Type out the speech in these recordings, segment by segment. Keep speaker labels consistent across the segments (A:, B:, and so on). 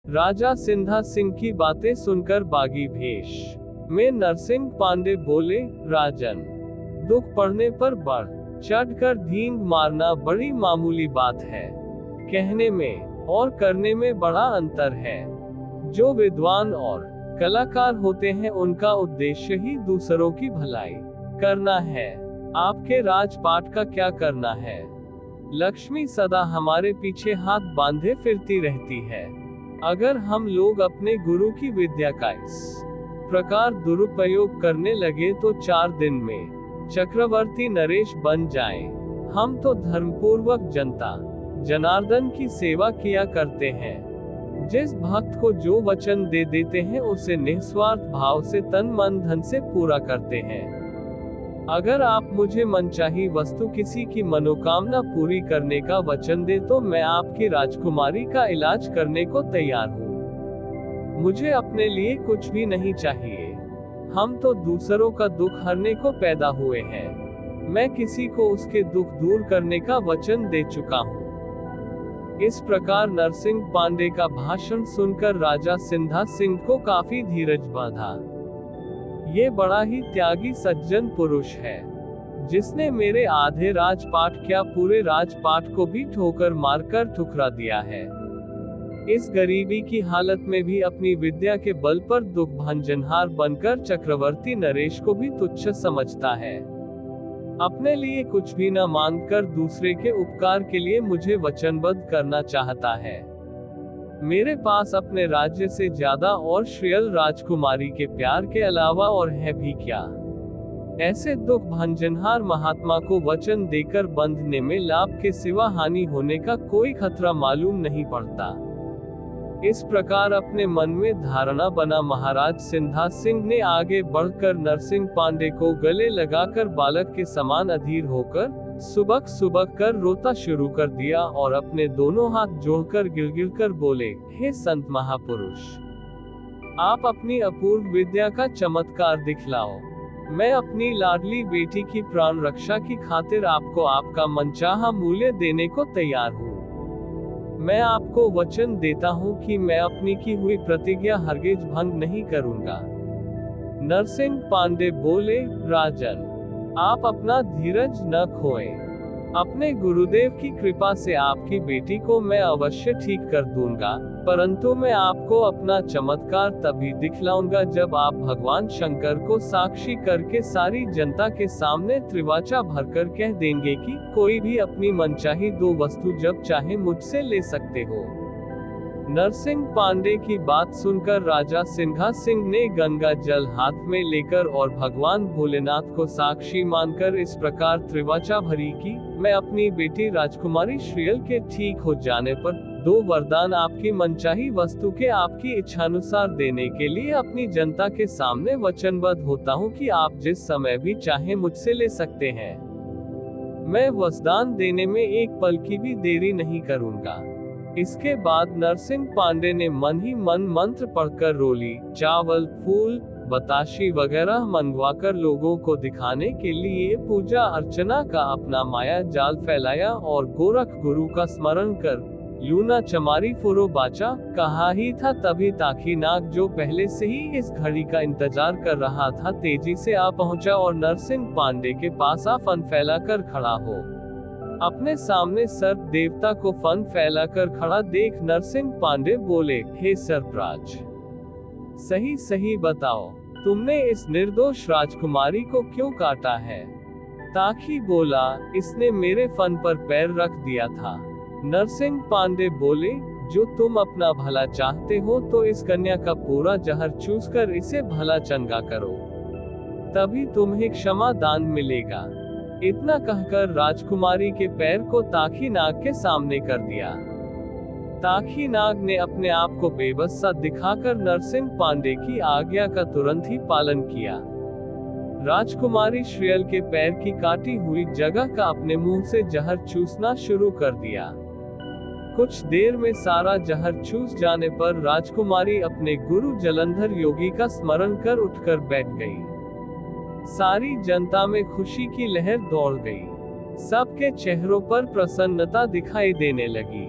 A: राजा सिंधा सिंह की बातें सुनकर बागी भेष में नरसिंह पांडे बोले, राजन, दुख पड़ने पर बढ़ चढ़कर धींग मारना बड़ी मामूली बात है। कहने में और करने में बड़ा अंतर है। जो विद्वान और कलाकार होते हैं उनका उद्देश्य ही दूसरों की भलाई करना है। आपके राजपाट का क्या करना है? लक्ष्मी सदा हमारे पीछे हाथ बांधे फिरती रहती है। अगर हम लोग अपने गुरु की विद्या का इस प्रकार दुरुपयोग करने लगे तो 4 दिन में चक्रवर्ती नरेश बन जाएं। हम तो धर्मपूर्वक जनता जनार्दन की सेवा किया करते हैं। जिस भक्त को जो वचन दे देते हैं उसे निस्वार्थ भाव से तन मन धन से पूरा करते हैं। अगर आप मुझे मनचाही वस्तु किसी की मनोकामना पूरी करने का वचन दे तो मैं आपकी राजकुमारी का इलाज करने को तैयार हूँ। मुझे अपने लिए कुछ भी नहीं चाहिए। हम तो दूसरों का दुख हरने को पैदा हुए हैं। मैं किसी को उसके दुख दूर करने का वचन दे चुका हूँ। इस प्रकार नरसिंह पांडे का भाषण सुनकर राजा सिंधा सिंह को काफी धीरज बांधा। ये बड़ा ही त्यागी सज्जन पुरुष है, जिसने मेरे आधे राजपाट क्या पूरे राजपाट को भी ठोकर मारकर ठुकरा दिया है। इस गरीबी की हालत में भी अपनी विद्या के बल पर दुख भंजनहार बनकर चक्रवर्ती नरेश को भी तुच्छ समझता है। अपने लिए कुछ भी न मांगकर दूसरे के उपकार के लिए मुझे वचनबद्ध करना चाहता है। मेरे पास अपने राज्य से ज्यादा और श्रेयल राजकुमारी के प्यार के अलावा और है भी क्या? ऐसे दुख भंजनहार महात्मा को वचन देकर बंधने में लाभ के सिवा हानि होने का कोई खतरा मालूम नहीं पड़ता। इस प्रकार अपने मन में धारणा बना महाराज सिंधा सिंह ने आगे बढ़कर नरसिंह पांडे को गले लगाकर बालक के समान अधीर होकर सुबक सुबक कर रोता शुरू कर दिया और अपने दोनों हाथ जोड़कर गिड़गिड़ कर बोले, हे संत महापुरुष, आप अपनी अपूर्व विद्या का चमत्कार दिखलाओ। मैं अपनी लाडली बेटी की प्राण रक्षा की खातिर आपको आपका मनचाहा मूल्य देने को तैयार हूँ। मैं आपको वचन देता हूँ कि मैं अपनी की हुई प्रतिज्ञा हरगिज भंग नहीं करूँगा। नरसिंह पांडे बोले, राजन, आप अपना धीरज न खोएं। अपने गुरुदेव की कृपा से आपकी बेटी को मैं अवश्य ठीक कर दूंगा, परंतु मैं आपको अपना चमत्कार तभी दिखलाऊंगा जब आप भगवान शंकर को साक्षी करके सारी जनता के सामने त्रिवाचा भरकर कह देंगे कि कोई भी अपनी मनचाही 2 वस्तु जब चाहे मुझसे ले सकते हो। नरसिंह पांडे की बात सुनकर राजा सिंघा सिंह ने गंगा जल हाथ में लेकर और भगवान भोलेनाथ को साक्षी मानकर इस प्रकार त्रिवाचा भरी कि मैं अपनी बेटी राजकुमारी श्रेयल के ठीक हो जाने पर 2 वरदान आपकी मनचाही वस्तु के आपकी इच्छानुसार देने के लिए अपनी जनता के सामने वचनबद्ध होता हूँ कि आप जिस समय भी चाहे मुझसे ले सकते हैं। मैं वरदान देने में एक पल की भी देरी नहीं करूँगा। इसके बाद नरसिंह पांडे ने मन ही मन मंत्र पढ़कर रोली, चावल, फूल, बताशी वगैरह मंगवाकर लोगों को दिखाने के लिए पूजा अर्चना का अपना माया जाल फैलाया और गोरख गुरु का स्मरण कर लूना चमारी फुरो बाचा कहा ही था। तभी ताखी नाग, जो पहले से ही इस घड़ी का इंतजार कर रहा था, तेजी से आ पहुंचा और नरसिंह पांडे के पास आ फन फैलाकर खड़ा हो। अपने सामने सर्प देवता को फन फैलाकर खड़ा देख नरसिंह पांडे बोले, हे सर्पराज, सही सही बताओ, तुमने इस निर्दोष राजकुमारी को क्यों काटा है? ताखी बोला, इसने मेरे फन पर पैर रख दिया था। नरसिंह पांडे बोले, जो तुम अपना भला चाहते हो तो इस कन्या का पूरा जहर चूसकर इसे भला चंगा करो, तभी तुम्हें क्षमा दान मिलेगा। इतना कहकर राजकुमारी के पैर को ताखी नाग के सामने कर दिया। ताखी नाग ने अपने आप को बेबस सा दिखाकर नरसिंह पांडे की आज्ञा का तुरंत ही पालन किया। राजकुमारी श्रेयल के पैर की काटी हुई जगह का अपने मुंह से जहर चूसना शुरू कर दिया। कुछ देर में सारा जहर चूस जाने पर राजकुमारी अपने गुरु जलंधर योगी का स्मरण कर उठकर बैठ गई। सारी जनता में खुशी की लहर दौड़ गई। सबके चेहरों पर प्रसन्नता दिखाई देने लगी।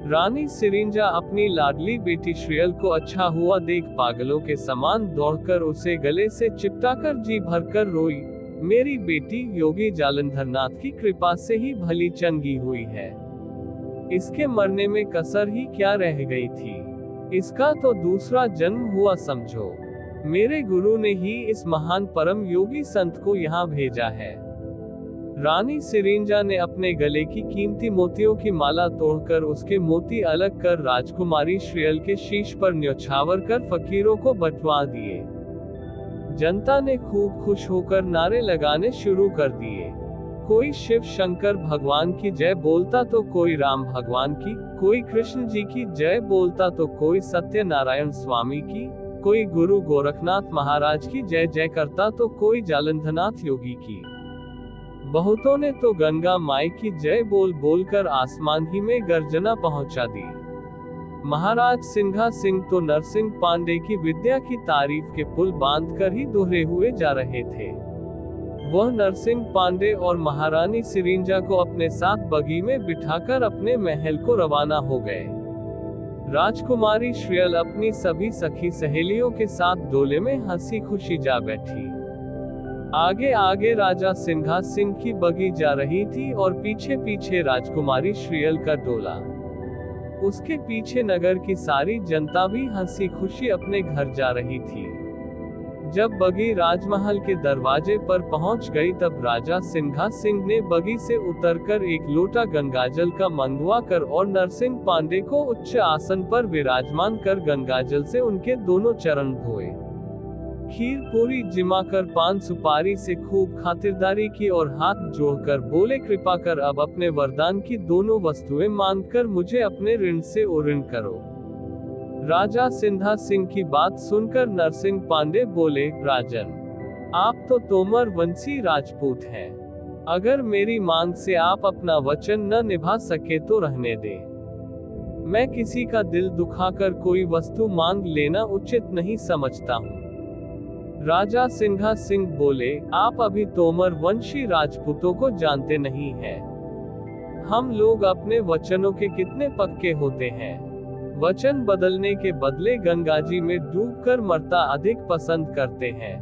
A: रानी सिरिंजा अपनी लाडली बेटी श्रेयल को अच्छा हुआ देख पागलों के समान दौड़कर उसे गले से चिपटाकर जी भरकर रोई। मेरी बेटी योगी जालंधरनाथ की कृपा से ही भली चंगी हुई है, इसके मरने में कसर ही क्या रह गई थी। इसका तो दूसरा जन्म हुआ समझो। मेरे गुरु ने ही इस महान परम योगी संत को यहाँ भेजा है। रानी सिरिंजा ने अपने गले की कीमती मोतियों की माला तोड़कर उसके मोती अलग कर राजकुमारी श्रेयल के शीश पर न्यौछावर कर फकीरों को बंटवा दिए। जनता ने खूब खुश होकर नारे लगाने शुरू कर दिए। कोई शिव शंकर भगवान की जय बोलता तो कोई राम भगवान की, कोई कृष्ण जी की जय बोलता तो कोई सत्यनारायण स्वामी की, कोई गुरु गोरखनाथ महाराज की जय जय करता तो कोई जालंधरनाथ योगी की। बहुतों ने तो गंगा माई की जय बोल बोलकर आसमान ही में गर्जना पहुंचा दी। महाराज सिंघा सिंह तो नरसिंह पांडे की विद्या की तारीफ के पुल बांधकर ही दोहरे हुए जा रहे थे। वह नरसिंह पांडे और महारानी सिरिंजा को अपने साथ बगी में बिठाकर अपने महल को रवाना हो गए। राजकुमारी श्रेयल अपनी सभी सखी सहेलियों के साथ डोले में हंसी खुशी जा बैठी। आगे आगे राजा सिंघा सिंह की बगी जा रही थी और पीछे पीछे राजकुमारी श्रेयल का डोला। उसके पीछे नगर की सारी जनता भी हंसी खुशी अपने घर जा रही थी। जब बगी राजमहल के दरवाजे पर पहुंच गई तब राजा सिंघा सिंह ने बगी से उतरकर एक लोटा गंगाजल का मंगवा कर और नरसिंह पांडे को उच्च आसन पर विराजमान कर गंगाजल से उनके दोनों चरण धोए। खीर पूरी जिमाकर पान सुपारी से खूब खातिरदारी की और हाथ जोड़कर बोले, कृपा कर अब अपने वरदान की दोनों वस्तुएं मांगकर मुझे अपने ऋण से उऋण करो। राजा सिंघा सिंह की बात सुनकर नरसिंह पांडे बोले, राजन, आप तो तोमर वंशी राजपूत हैं। अगर मेरी मांग से आप अपना वचन न निभा सके तो रहने दे। मैं किसी का दिल दुखाकर कोई वस्तु मांग लेना उचित नहीं समझता हूँ। राजा सिंघा सिंह बोले, आप अभी तोमर वंशी राजपूतों को जानते नहीं हैं। हम लोग अपने वचनों के कितने पक्के होते हैं। वचन बदलने के बदले गंगाजी में डूबकर मरता अधिक पसंद करते हैं।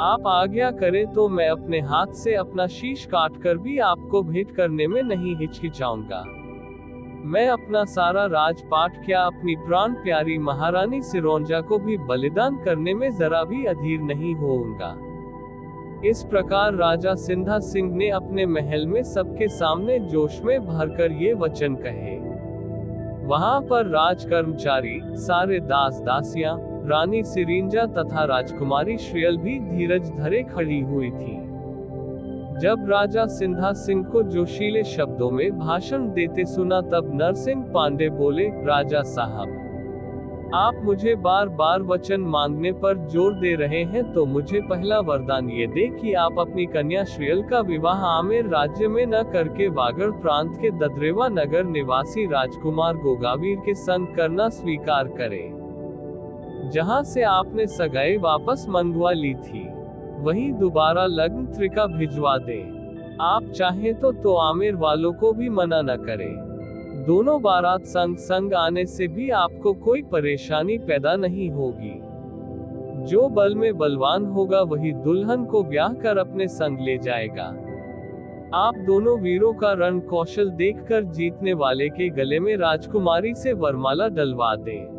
A: आप आज्ञा करें तो मैं अपने हाथ से अपना शीश काटकर भी आपको भेंट करने में नहीं हिचकिचाऊंगा। मैं अपना सारा राजपाट क्या अपनी प्राण प्यारी महारानी सिरोंजा को भी बलिदान करने में जरा भी अधीर नहीं होऊंगा। इस प्रकार राजा सिंघा सिंह ने अपने महल में सबके सामने जोश में भरकर ये वचन कहे। वहां पर राज कर्मचारी, सारे दास दासियां, रानी सिरिंजा तथा राजकुमारी श्रेयल भी धीरज धरे खड़ी हुई थी। जब राजा सिंघा सिंह को जोशीले शब्दों में भाषण देते सुना तब नरसिंह पांडे बोले, राजा साहब, आप मुझे बार बार वचन मांगने पर जोर दे रहे हैं तो मुझे पहला वरदान ये दे कि आप अपनी कन्या श्रेयल का विवाह आमेर राज्य में न करके वागड़ प्रांत के ददरेवा नगर निवासी राजकुमार गोगावीर के संग करना स्वीकार करें। जहां से आपने सगाई वापस मंगवा ली थी वहीं दोबारा लग्न त्रिका भिजवा दें। आप चाहें तो आमेर वालों को भी मना न करें। दोनों बारात संग संग आने से भी आपको कोई परेशानी पैदा नहीं होगी। जो बल में बलवान होगा वही दुल्हन को ब्याह कर अपने संग ले जाएगा। आप दोनों वीरों का रण कौशल देखकर जीतने वाले के गले में राजकुमारी से वरमाला डलवा दें।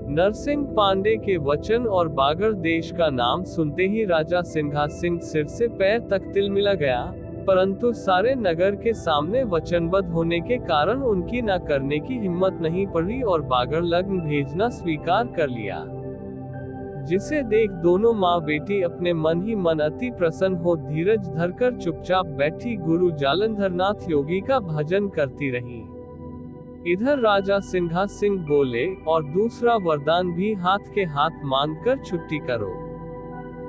A: नरसिंह पांडे के वचन और बागड़ देश का नाम सुनते ही राजा सिंघा सिंह सिर से पैर तक तिलमिला गया, परंतु सारे नगर के सामने वचनबद्ध होने के कारण उनकी न करने की हिम्मत नहीं पड़ी और बागड़ लग्न भेजना स्वीकार कर लिया। जिसे देख दोनों माँ बेटी अपने मन ही मन अति प्रसन्न हो धीरज धरकर चुपचाप बैठी गुरु जालंधरनाथ योगी का भजन करती रही। इधर राजा सिंघा सिंह बोले, और दूसरा वरदान भी हाथ के हाथ मांगकर छुट्टी करो।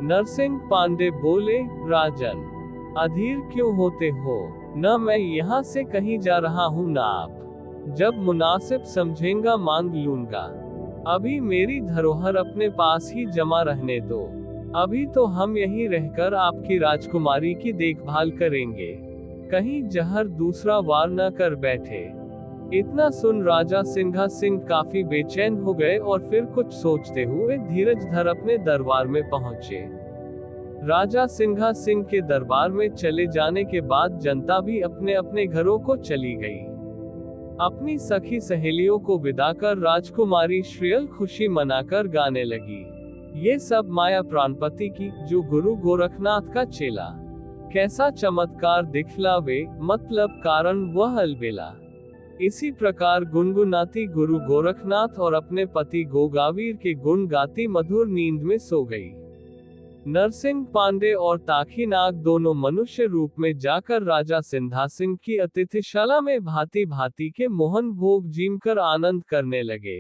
A: नरसिंह पांडे बोले, राजन, अधीर क्यों होते हो? न मैं यहाँ से कहीं जा रहा हूँ न आप। जब मुनासिब समझेंगा मांग लूंगा। अभी मेरी धरोहर अपने पास ही जमा रहने दो। अभी तो हम यहीं रहकर आपकी राजकुमारी की देखभाल करेंगे, कहीं जहर दूसरा वार न कर बैठे। इतना सुन राजा सिंघा सिंह काफी बेचैन हो गए और फिर कुछ सोचते हुए धीरज धर अपने दरबार में पहुंचे। राजा सिंघा सिंह के दरबार में चले जाने के बाद जनता भी अपने अपने घरों को चली गई। अपनी सखी सहेलियों को विदा कर राजकुमारी श्रीयल खुशी मनाकर गाने लगी। ये सब माया प्राणपति की, जो गुरु गोरखनाथ का चेला। कैसा चमत्कार दिखलावे, मतलब कारण वह अलबेला। इसी प्रकार गुनगुनाती गुरु गोरखनाथ और अपने पति गोगावीर के गुण गाती मधुर नींद में सो गई। नरसिंह पांडे और ताखी नाग दोनों मनुष्य रूप में जाकर राजा सिंधा सिंह की अतिथिशाला में भांति भांति के मोहन भोग जीमकर आनंद करने लगे।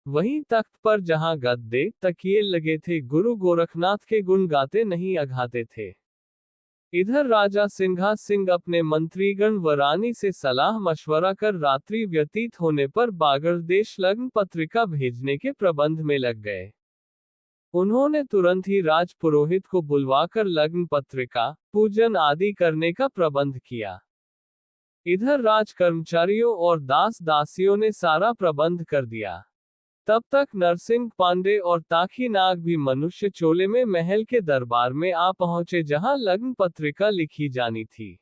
A: वहीं तख्त पर जहां गद्दे तकिए लगे थे, गुरु गोरखनाथ के गुण गाते नहीं अघाते थे। इधर राजा सिंघा सिंह अपने मंत्रीगण व रानी से सलाह मशवरा कर रात्रि व्यतीत होने पर बागड़ देश लग्न पत्रिका भेजने के प्रबंध में लग गए। उन्होंने तुरंत ही राज पुरोहित को बुलवाकर लग्न पत्रिका, पूजन आदि करने का प्रबंध किया। इधर राज कर्मचारियों और दास दासियों ने सारा प्रबंध कर दिया। तब तक नरसिंह पांडे और ताखी नाग भी मनुष्य चोले में महल के दरबार में आ पहुंचे, जहां लग्न पत्रिका लिखी जानी थी।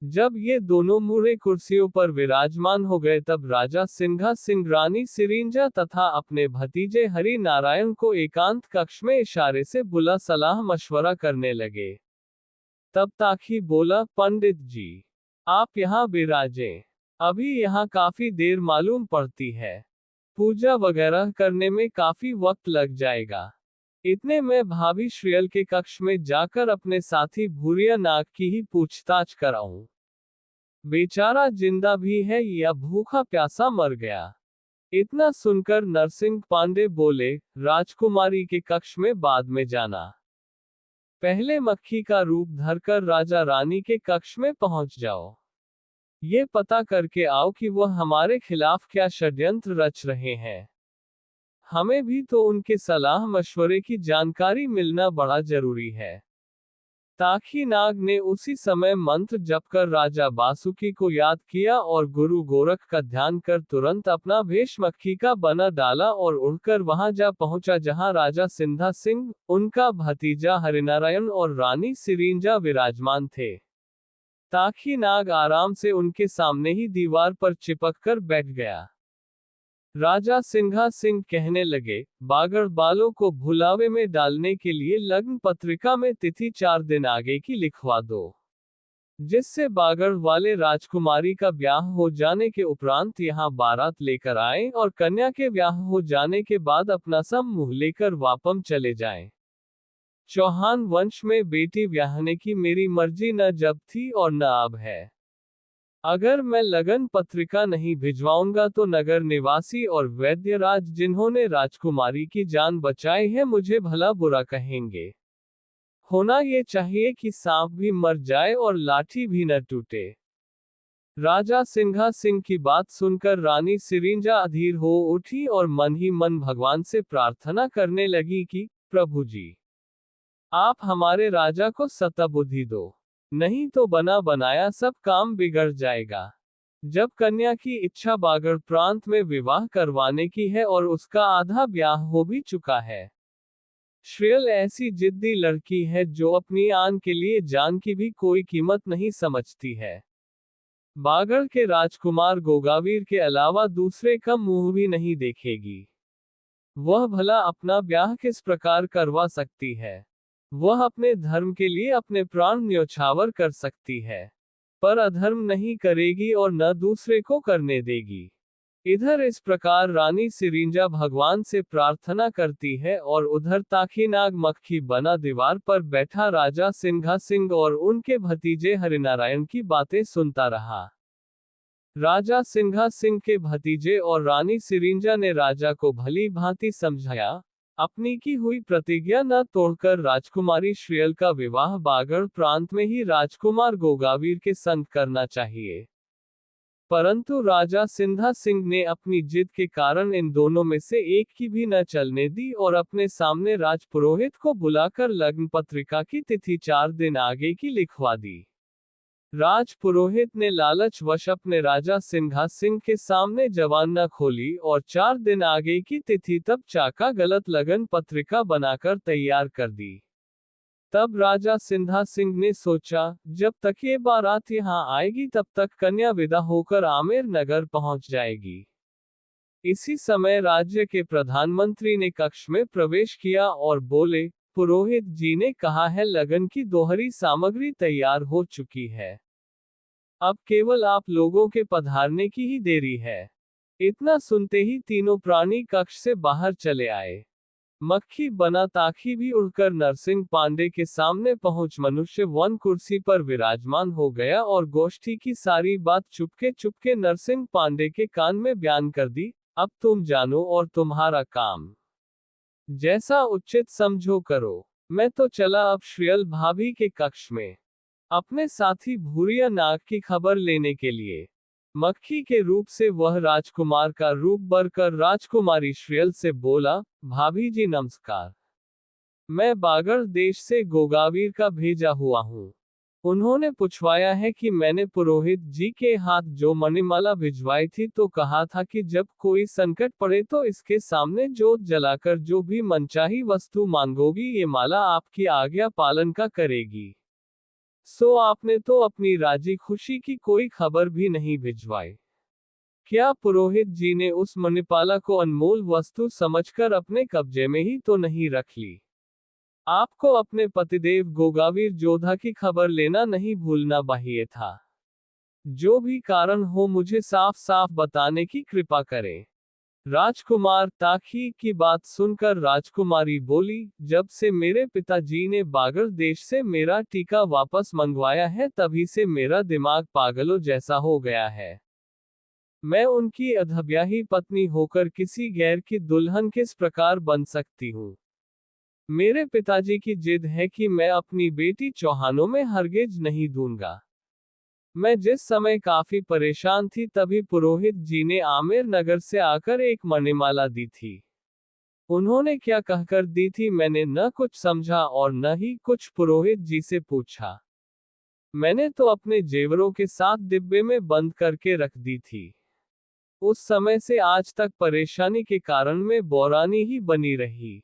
A: जब ये दोनों मूढ़े कुर्सियों पर विराजमान हो गए, तब राजा सिंघा सिंह रानी सिरिंजा तथा अपने भतीजे हरि नारायण को एकांत कक्ष में इशारे से बुला सलाह मशवरा करने लगे। तब ताखी बोला, पंडित जी, आप यहाँ विराजें। अभी यहाँ काफी देर मालूम पड़ती है। पूजा वगैरह करने में काफी वक्त लग जाएगा। इतने में भाभी श्रीयल के कक्ष में जाकर अपने साथी भूरिया नाग की ही पूछताछ कराऊं। बेचारा जिंदा भी है या भूखा प्यासा मर गया। इतना सुनकर नरसिंह पांडे बोले, राजकुमारी के कक्ष में बाद में जाना। पहले मक्खी का रूप धरकर राजा रानी के कक्ष में पहुंच जाओ। ये पता करके आओ कि वह हमारे खिलाफ क्या षड्यंत्र रच रहे हैं। हमें भी तो उनके सलाह मशवरे की जानकारी मिलना बड़ा जरूरी है। ताखी नाग ने उसी समय मंत्र जपकर राजा बासुकी को याद किया और गुरु गोरख का ध्यान कर तुरंत अपना भेष मक्खी का बना डाला और उड़कर वहां जा पहुंचा, जहां राजा सिंधा सिंह, उनका भतीजा हरिनारायण और रानी सिरिंजा विराजमान थे। ताखी नाग आराम से उनके सामने ही दीवार पर चिपक कर बैठ गया। राजा सिंघा सिंह कहने लगे, बागड़ बालों को भुलावे में डालने के लिए लग्न पत्रिका में तिथि 4 दिन आगे की लिखवा दो, जिससे बागड़ वाले राजकुमारी का ब्याह हो जाने के उपरांत यहाँ बारात लेकर आए और कन्या के ब्याह हो जाने के बाद अपना सब मुंह लेकर वापम चले जाएं। चौहान वंश में बेटी ब्याहने की मेरी मर्जी न जब थी और न अब है। अगर मैं लगन पत्रिका नहीं भिजवाऊंगा तो नगर निवासी और वैद्यराज, जिन्होंने राजकुमारी की जान बचाई है, मुझे भला बुरा कहेंगे। होना ये चाहिए कि सांप भी मर जाए और लाठी भी न टूटे। राजा सिंघा सिंह की बात सुनकर रानी सिरिंजा अधीर हो उठी और मन ही मन भगवान से प्रार्थना करने लगी कि प्रभु जी, आप हमारे राजा को सतबुद्धि दो, नहीं तो बना बनाया सब काम बिगड़ जाएगा। जब कन्या की इच्छा बागड़ प्रांत में विवाह करवाने की है और उसका आधा ब्याह हो भी चुका है। श्रेयल ऐसी जिद्दी लड़की है जो अपनी आन के लिए जान की भी कोई कीमत नहीं समझती है। बागड़ के राजकुमार गोगावीर के अलावा दूसरे का मुंह भी नहीं देखेगी। वह भला अपना ब्याह किस प्रकार करवा सकती है। वह अपने धर्म के लिए अपने प्राण न्योछावर कर सकती है, पर अधर्म नहीं करेगी और न दूसरे को करने देगी। इधर इस प्रकार रानी सिरिंजा भगवान से प्रार्थना करती है और उधर ताखी नाग मक्खी बना दीवार पर बैठा राजा सिंघा सिंह और उनके भतीजे हरिनारायण की बातें सुनता रहा। राजा सिंघा सिंह के भतीजे और रानी सिरिंजा ने राजा को भली भांति समझाया, अपनी की हुई प्रतिज्ञा न तोड़कर राजकुमारी श्रेयल का विवाह बागड़ प्रांत में ही राजकुमार गोगावीर के संग करना चाहिए। परंतु राजा सिंधा सिंह ने अपनी जिद के कारण इन दोनों में से एक की भी न चलने दी और अपने सामने राजपुरोहित को बुलाकर लग्न पत्रिका की तिथि 4 दिन आगे की लिखवा दी। राज पुरोहित ने लालचवश अपने राजा सिंघा सिंह के सामने जबान न खोली और 4 दिन आगे की तिथि तब चाका गलत लगन पत्रिका बनाकर तैयार कर दी। तब राजा सिंधा सिंह ने सोचा, जब तक ये बारात यहाँ आएगी तब तक कन्या विदा होकर आमेर नगर पहुंच जाएगी। इसी समय राज्य के प्रधानमंत्री ने कक्ष में प्रवेश किया और बोले, पुरोहित जी ने कहा है लगन की दोहरी सामग्री तैयार हो चुकी है। अब केवल आप लोगों के पधारने की ही देरी है। इतना सुनते ही तीनों प्राणी कक्ष से बाहर चले आए। मक्खी बना ताखी भी उड़कर नरसिंह पांडे के सामने पहुंच मनुष्य वन कुर्सी पर विराजमान हो गया और गोष्ठी की सारी बात चुपके चुपके नरसिंह पांडे के कान में बयान कर दी। अब तुम जानो और तुम्हारा काम जैसा उचित समझो करो। मैं तो चला अब श्रियल भाभी के कक्ष में अपने साथी भूरिया नाग की खबर लेने के लिए। मक्खी के रूप से वह राजकुमार का रूप बरकर राजकुमारी श्रियल से बोला, भाभी जी नमस्कार। मैं बागड़ देश से गोगावीर का भेजा हुआ हूँ। उन्होंने पूछवाया है कि मैंने पुरोहित जी के हाथ जो मणिमाला भिजवाई थी तो कहा था कि जब कोई संकट पड़े तो इसके सामने जोत जलाकर जो भी मनचाही वस्तु मांगोगी ये माला आपकी आज्ञा पालन का करेगी। सो आपने तो अपनी राजी खुशी की कोई खबर भी नहीं भिजवाई। क्या पुरोहित जी ने उस मणिमाला को अनमोल वस्तु समझकर अपने कब्जे में ही तो नहीं रख ली? आपको अपने पतिदेव गोगावीर जोधा की खबर लेना नहीं भूलना चाहिए था। जो भी कारण हो मुझे साफ साफ बताने की कृपा करें। राजकुमार ताखी की बात सुनकर राजकुमारी बोली, जब से मेरे पिताजी ने बागड़ देश से मेरा टीका वापस मंगवाया है तभी से मेरा दिमाग पागलों जैसा हो गया है। मैं उनकी अधब्याही पत्नी होकर किसी गैर की दुल्हन किस प्रकार बन सकती हूँ? मेरे पिताजी की जिद है कि मैं अपनी बेटी चौहानों में हरगिज नहीं दूंगा। मैं जिस समय काफी परेशान थी तभी पुरोहित जी ने आमेर नगर से आकर एक मणिमाला दी थी। उन्होंने क्या कहकर दी थी मैंने न कुछ समझा और न ही कुछ पुरोहित जी से पूछा। मैंने तो अपने जेवरों के साथ डिब्बे में बंद करके रख दी थी। उस समय से आज तक परेशानी के कारण मैं बौरानी ही बनी रही।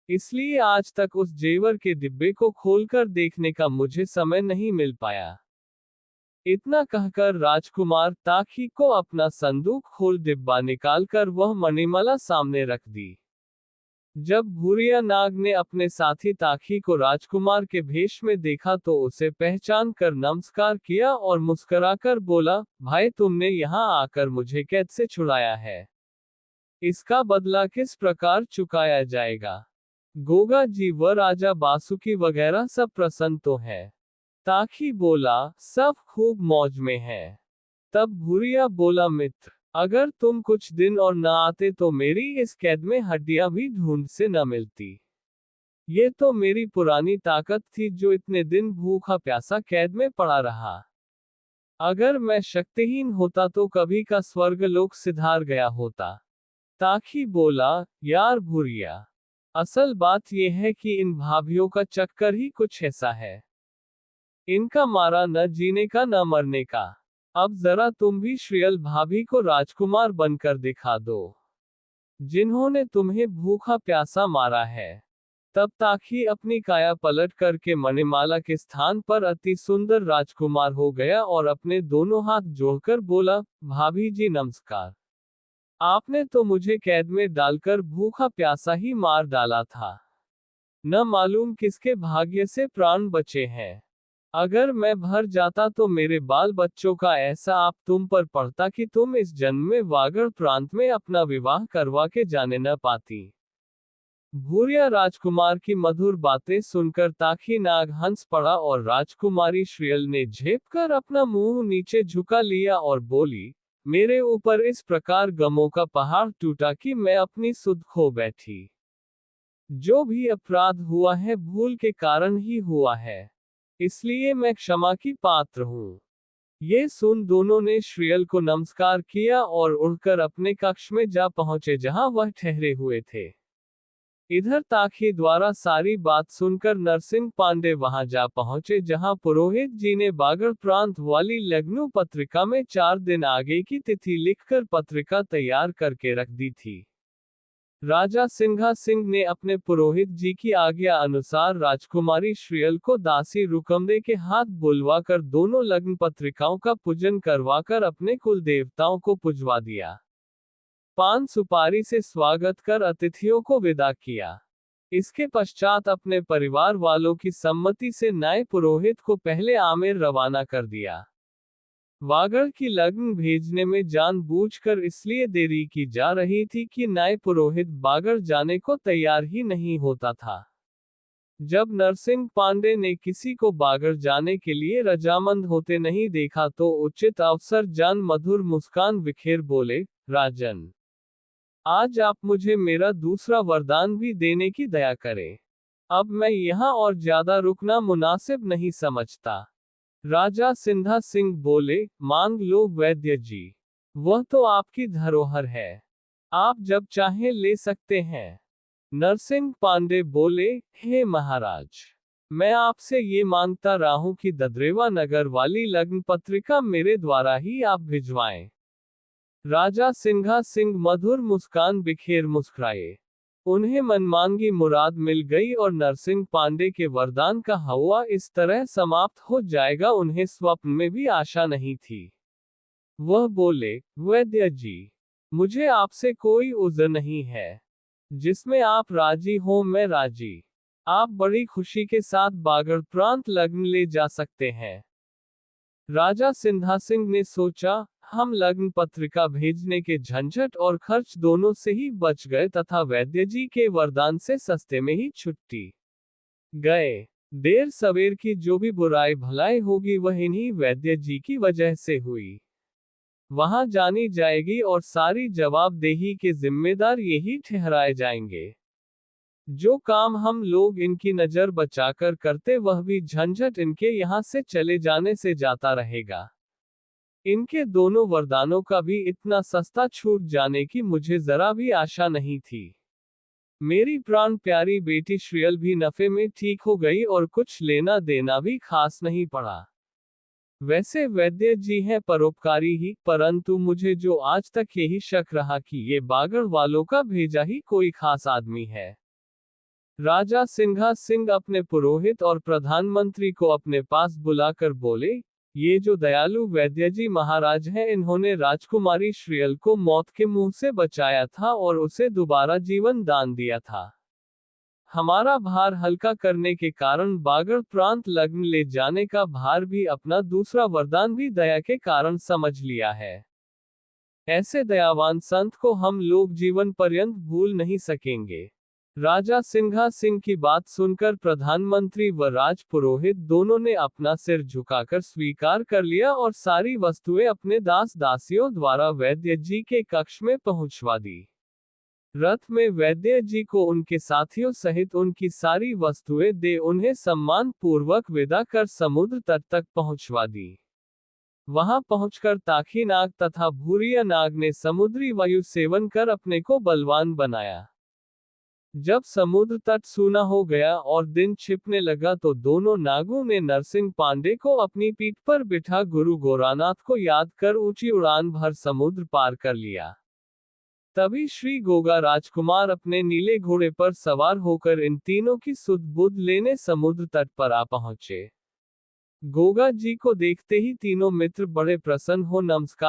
A: इसलिए आज तक उस जेवर के डिब्बे को खोलकर देखने का मुझे समय नहीं मिल पाया। इतना कहकर राजकुमार ताखी को अपना संदूक खोल डिब्बा निकालकर वह मणिमाला सामने रख दी। जब भूरिया नाग ने अपने साथी ताखी को राजकुमार के भेष में देखा तो उसे पहचान कर नमस्कार किया और मुस्कुराकर बोला, भाई तुमने यहाँ आकर मुझे कैद से छुड़ाया है। इसका बदला किस प्रकार चुकाया जाएगा? गोगा जी व राजा बासुकी वगैरह सब प्रसन्न तो है? ताखी बोला, सब खूब मौज में है। तब भूरिया बोला, मित्र, अगर तुम कुछ दिन और न आते तो मेरी इस कैद में हड्डियां भी ढूंढ से न मिलती। ये तो मेरी पुरानी ताकत थी जो इतने दिन भूखा प्यासा कैद में पड़ा रहा। अगर मैं शक्तिहीन होता तो कभी का स्वर्गलोक सिधार गया होता। ताखी बोला, यार भूरिया, असल बात यह है कि इन भाभियों का चक्कर ही कुछ ऐसा है। इनका मारा न जीने का न मरने का। अब जरा तुम भी श्रियल भाभी को राजकुमार बनकर दिखा दो, जिन्होंने तुम्हें भूखा प्यासा मारा है। तब ताखी अपनी काया पलट करके मणिमाला के स्थान पर अति सुंदर राजकुमार हो गया और अपने दोनों हाथ जोड़कर बोला, भाभी जी नमस्कार। आपने तो मुझे कैद में डालकर भूखा प्यासा ही मार डाला था। न मालूम किसके भाग्य से प्राण बचे हैं। अगर मैं भर जाता तो मेरे बाल बच्चों का ऐसा आप तुम पर पड़ता कि तुम इस जन्म में वागड़ प्रांत में अपना विवाह करवा के जाने न पाती। भूरिया राजकुमार की मधुर बातें सुनकर ताखी नाग हंस पड़ा और राजकुमारी श्रियल ने झेप कर अपना मुंह नीचे झुका लिया और बोली, मेरे ऊपर इस प्रकार गमों का पहाड़ टूटा कि मैं अपनी सुध खो बैठी। जो भी अपराध हुआ है भूल के कारण ही हुआ है, इसलिए मैं क्षमा की पात्र हूँ। ये सुन दोनों ने श्रियल को नमस्कार किया और उड़कर अपने कक्ष में जा पहुंचे जहां वह ठहरे हुए थे। इधर ताखी द्वारा सारी बात सुनकर नरसिंह पांडे वहां जा पहुंचे जहां पुरोहित जी ने बागड़ प्रांत वाली लग्नु पत्रिका में 4 दिन आगे की तिथि लिखकर पत्रिका तैयार करके रख दी थी। राजा सिंघा सिंह ने अपने पुरोहित जी की आज्ञा अनुसार राजकुमारी श्रीयल को दासी रुकमदे के हाथ बुलवाकर दोनों लग्न पत्रिकाओं का पूजन करवाकर अपने कुल देवताओं को पुजवा दिया। पान सुपारी से स्वागत कर अतिथियों को विदा किया। इसके पश्चात अपने परिवार वालों की सम्मति से नए पुरोहित को पहले आमेर रवाना कर दिया। वागड़ की लग्न भेजने में जानबूझकर इसलिए देरी की जा रही थी कि नए पुरोहित बागड़ जाने को तैयार ही नहीं होता था। जब नरसिंह पांडे ने किसी को बागड़ जाने के लिए रजामंद होते नहीं देखा तो उचित अवसर जान मधुर मुस्कान बिखेर बोले, राजन, आज आप मुझे मेरा दूसरा वरदान भी देने की दया करें। अब मैं यहाँ और ज्यादा रुकना मुनासिब नहीं समझता। राजा सिंधा सिंह बोले, मांग लो वैद्य जी, वह तो आपकी धरोहर है, आप जब चाहें ले सकते हैं। नरसिंह पांडे बोले, हे महाराज, मैं आपसे ये मांगता रहा हूं कि ददरेवा नगर वाली लग्न पत्रिका मेरे द्वारा ही आप भिजवाएं। राजा सिंघा सिंह मधुर मुस्कान बिखेर मुस्कुराए। उन्हें मनमांगी मुराद मिल गई और नरसिंह पांडे के वरदान का हवा इस तरह समाप्त हो जाएगा उन्हें स्वप्न में भी आशा नहीं थी। वह बोले, वैद्य जी, मुझे आपसे कोई उज़र नहीं है, जिसमें आप राजी हो मैं राजी। आप बड़ी खुशी के साथ बागड़ प्रांत लग्न ले जा सकते हैं। राजा सिंधा सिंह ने सोचा, हम लग्न पत्रिका भेजने के झंझट और खर्च दोनों से ही बच गए तथा वैद्य जी के वरदान से सस्ते में ही छुट्टी गए। देर सवेर की जो भी बुराई भलाई होगी वह इन्हीं वैद्य जी की वजह से हुई। वहां जानी जाएगी और सारी जवाबदेही के जिम्मेदार यही ठहराए जाएंगे। जो काम हम लोग इनकी नजर बचाकर करते वह भी झंझट इनके यहाँ से चले जाने से जाता रहेगा। इनके दोनों वरदानों का भी इतना सस्ता छूट जाने की मुझे जरा भी आशा नहीं थी। मेरी प्राण प्यारी बेटी श्रीयल भी नफे में ठीक हो गई और कुछ लेना देना भी खास नहीं पड़ा। वैसे वैद्य जी हैं परोपकारी ही, परंतु मुझे जो आज तक यही शक रहा कि ये बागड़ वालों का भेजा ही कोई खास आदमी है। राजा सिंघा सिंह अपने पुरोहित और प्रधानमंत्री को अपने पास बुलाकर बोले, ये जो दयालु वैद्य जी महाराज हैं इन्होंने राजकुमारी श्रीयल को मौत के मुंह से बचाया था और उसे दोबारा जीवन दान दिया था। हमारा भार हल्का करने के कारण बागड़ प्रांत लग्न ले जाने का भार भी अपना दूसरा वरदान भी दया के कारण समझ लिया है। ऐसे दयावान संत को हम लोग जीवन पर्यंत भूल नहीं सकेंगे। राजा सिंघा सिंह की बात सुनकर प्रधानमंत्री व राज पुरोहित दोनों ने अपना सिर झुकाकर स्वीकार कर लिया और सारी वस्तुएं अपने दास दासियों द्वारा वैद्य जी के कक्ष में पहुंचवा दी। रथ में वैद्य जी को उनके साथियों सहित उनकी सारी वस्तुएं दे उन्हें सम्मान पूर्वक विदा कर समुद्र तट तक पहुंचवा दी। वहां पहुंचकर ताखी नाग तथा भूरिया नाग ने समुद्री वायु सेवन कर अपने को बलवान बनाया। जब समुद्र तट सूना हो गया और दिन छिपने लगा तो दोनों नागों ने नरसिंह पांडे को अपनी पीठ पर बिठा गुरु गोरानाथ को याद कर ऊंची उड़ान भर समुद्र पार कर लिया। तभी श्री गोगा राजकुमार अपने नीले घोड़े पर सवार होकर इन तीनों की सुध बुध लेने समुद्र तट पर आ पहुंचे। गोगा जी को देखते ही तीनों मित्र बड़े प्रसन्न हो नमस्कार